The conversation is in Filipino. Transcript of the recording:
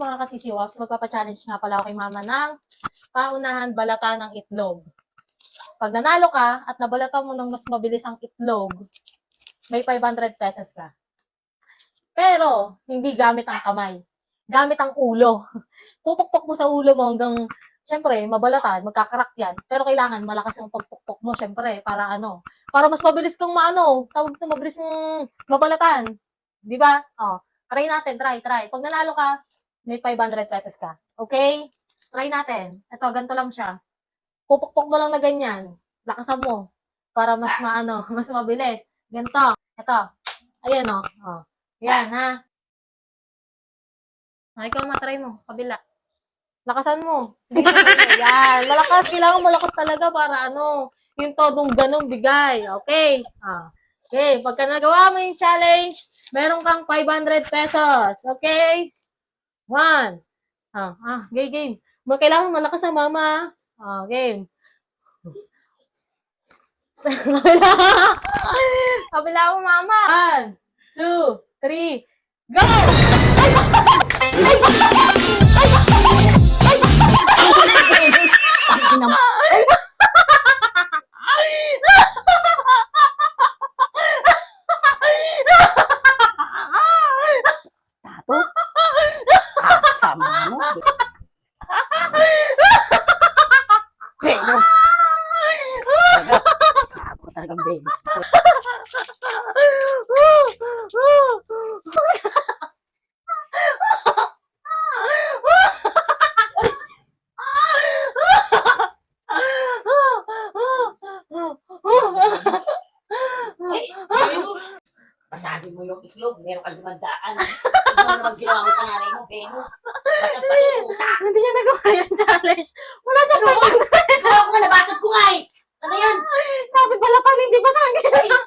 mga kasisiwaps, magpapa-challenge nga pala ako kay mama ng paunahan balata ng itlog. Pag nanalo ka at nabalatan mo ng mas mabilis ang itlog, may 500 pesos ka. Pero, hindi gamit ang kamay. Gamit ang ulo. Pupukpok mo sa ulo mo hanggang, syempre, mabalatan, magkakarak yan. Pero kailangan malakas ang pagpukpok mo, syempre, para ano, para mas mabilis kang tawag ito, mabilis mong mabalatan. Di ba? Oh, try natin, try. Pag nanalo ka, may 500 pesos ka. Okay? Try natin. Ito, ganito lang siya. Pupukpok mo lang na ganyan. Lakasan mo. Para mas mas mabilis. Ganito. Ito. Ayan, oh. Oh. Yan, ha? Ikaw matry mo. Kabila. Lakasan mo. Yan. Malakas. Kailangan malakas talaga para yung todong ganong bigay. Okay? Okay. Pagka nagawa mo yung challenge, meron kang 500 pesos. Okay? 1. Game. Kailangan malakas ang mama. Game. Kabila mo, mama. 1, 2, 3, go! Tato? Sama mo. Venus. Gago talagang Venus. Pasagin mo yung itlog, meron kang 500. Ano naman ginawa mo sa nanay mo, Venus? Basag pa yung puta. Hindi niya nagawa yung challenge. Wala siyang 500. Gawa ko nga, nabasag ko nga eh. Ano yan? Sabi balatan, hindi ba sa akin? Venus.